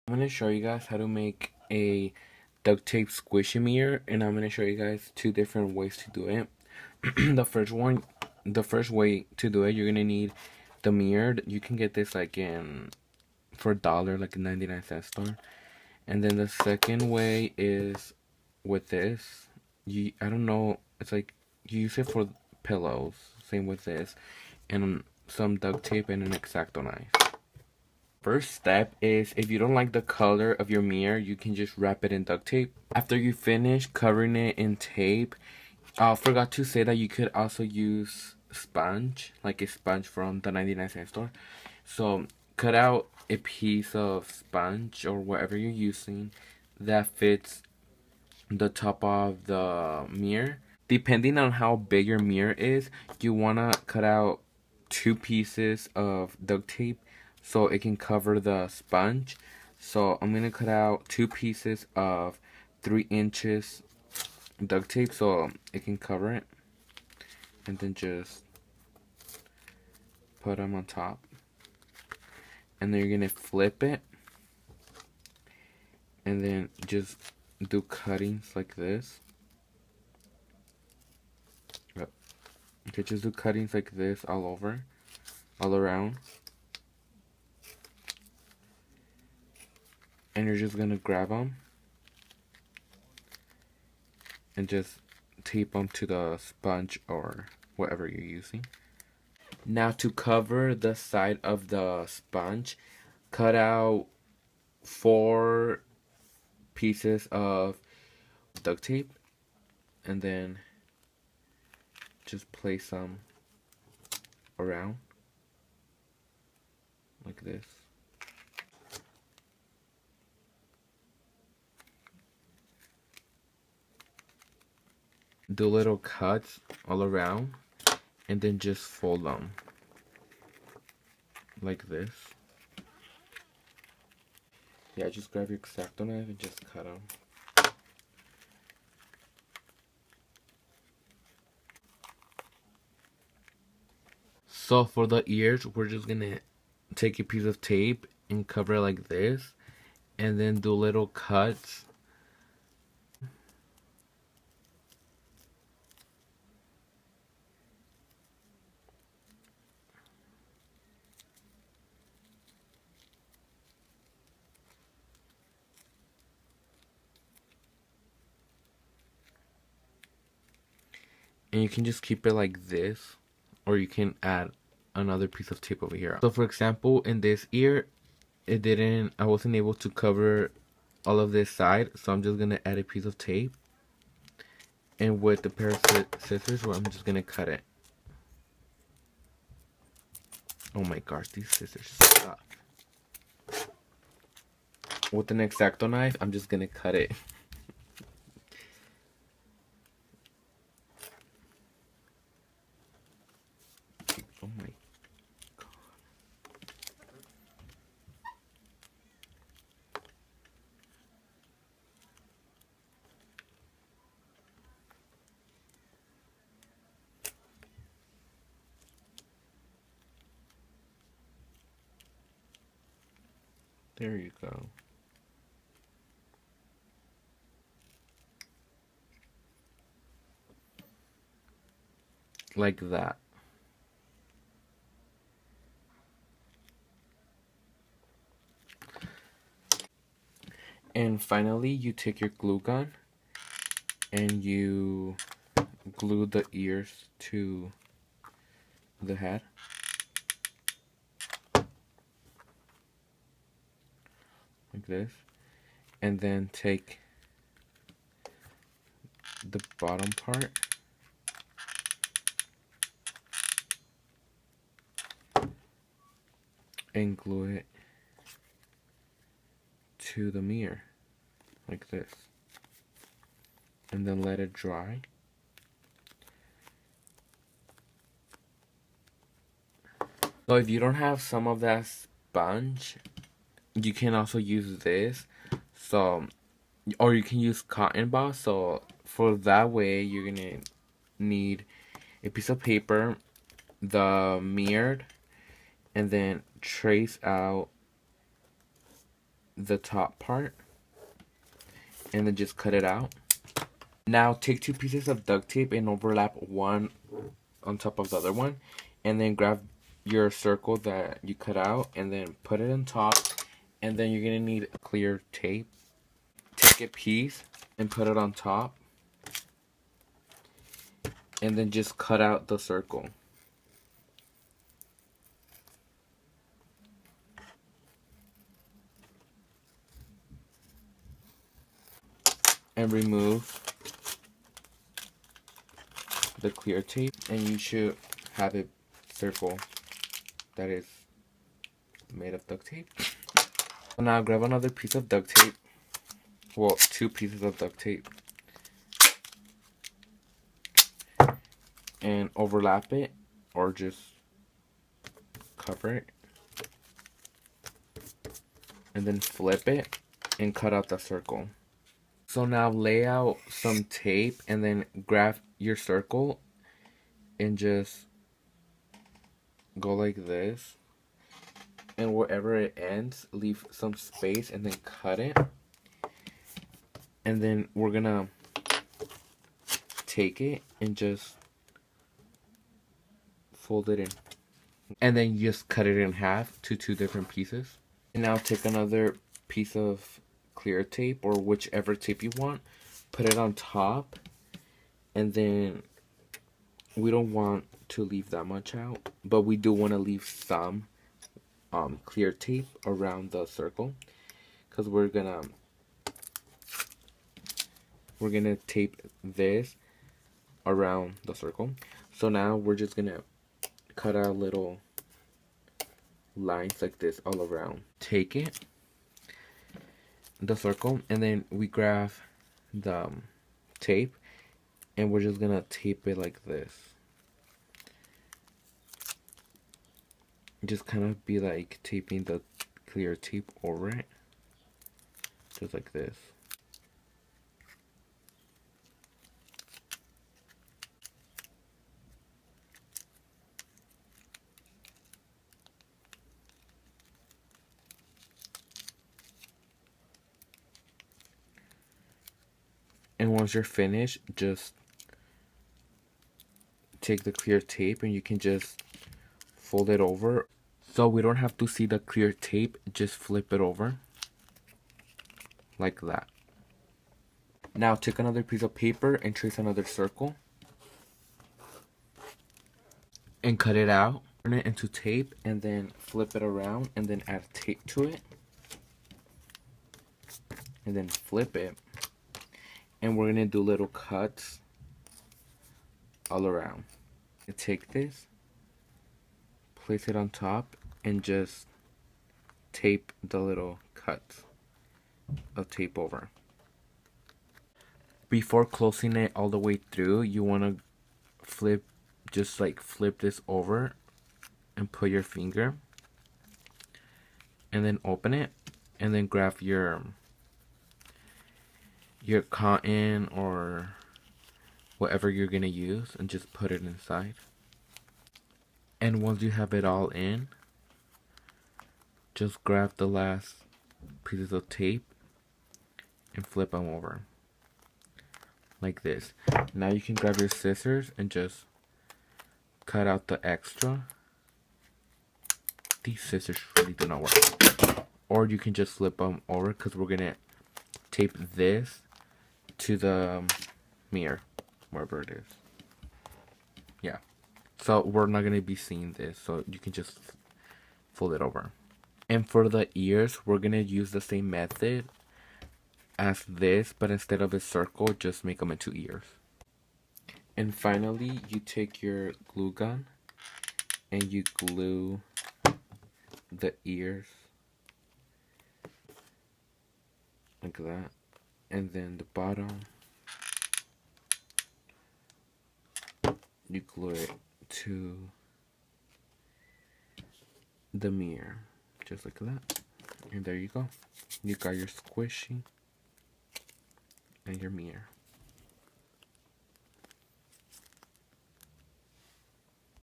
I'm going to show you guys how to make a duct tape squishy mirror, and I'm going to show you guys two different ways to do it. the first way to do it, you're going to need the mirror. You can get this like for $1, like a 99-cent store. And then the second way is with this. I don't know, it's like you use it for pillows. Same with this, and some duct tape and an X-Acto knife. First step is, if you don't like the color of your mirror, you can just wrap it in duct tape. After you finish covering it in tape, I forgot to say that you could also use sponge, like a sponge from the 99-cent store. So cut out a piece of sponge or whatever you're using that fits the top of the mirror. Depending on how big your mirror is, you want to cut out 2 pieces of duct tape so it can cover the sponge. So I'm going to cut out 2 pieces of 3 inches duct tape so it can cover it. And then just put them on top. And then you're going to flip it. And then just do cuttings like this. Okay, just do cuttings like this all around. And you're just gonna grab them and just tape them to the sponge or whatever you're using. Now to cover the side of the sponge, cut out 4 pieces of duct tape and then just place them around like this. Do little cuts all around and then just fold them like this. Yeah, just grab your X-Acto knife and just cut them. So for the ears, we're just gonna take a piece of tape and cover it like this, and then do little cuts. And you can just keep it like this, or you can add another piece of tape over here. So for example, in this ear, I wasn't able to cover all of this side, so I'm just gonna add a piece of tape. And with the pair of scissors, I'm just gonna cut it. Oh my gosh, these scissors suck. With an X-Acto knife, I'm just gonna cut it. Oh my god. There you go. Like that. And finally, you take your glue gun and you glue the ears to the head. Like this. And then take the bottom part and glue it to the mirror like this, and then let it dry. So if you don't have some of that sponge, you can also use this. So, or you can use cotton ball. So for that way, you're gonna need a piece of paper, the mirror, and then trace out the top part and then just cut it out. Now take 2 pieces of duct tape and overlap one on top of the other one, and then grab your circle that you cut out and then put it on top, and then you're gonna need clear tape. Take a piece and put it on top, and then just cut out the circle. And remove the clear tape, and you should have a circle that is made of duct tape. So now grab another piece of duct tape, well, 2 pieces of duct tape, and overlap it or just cover it, and then flip it and cut out the circle. So now lay out some tape and then grab your circle and just go like this, and wherever it ends, leave some space and then cut it. And then we're gonna take it and just fold it in, and then you just cut it in half to 2 different pieces. And now take another piece of clear tape or whichever tape you want, put it on top, and then we don't want to leave that much out, but we do want to leave some clear tape around the circle, because we're gonna tape this around the circle. So now we're just gonna cut out little lines like this all around. Take it, the circle, and then we grab the tape and we're just gonna tape it like this. Just kind of be like taping the clear tape over it, just like this. And once you're finished, just take the clear tape and you can just fold it over. So we don't have to see the clear tape, just flip it over like that. Now take another piece of paper and trace another circle and cut it out. Turn it into tape and then flip it around and then add tape to it. And then flip it. And we're gonna do little cuts all around. Take this, place it on top, and just tape the little cuts of tape over. Before closing it all the way through, you wanna flip this over and put your finger, and then open it, and then grab your cotton or whatever you're gonna use and just put it inside. And once you have it all in, just grab the last pieces of tape and flip them over like this. Now you can grab your scissors and just cut out the extra. These scissors really do not work. Or you can just flip them over, because we're gonna tape this to the mirror, wherever it is. Yeah, so we're not gonna be seeing this, so you can just fold it over. And for the ears, we're gonna use the same method as this, but instead of a circle, just make them into ears. And finally, you take your glue gun and you glue the ears like that, and then the bottom you glue it to the mirror, just like that. And there you go, you got your squishy and your mirror.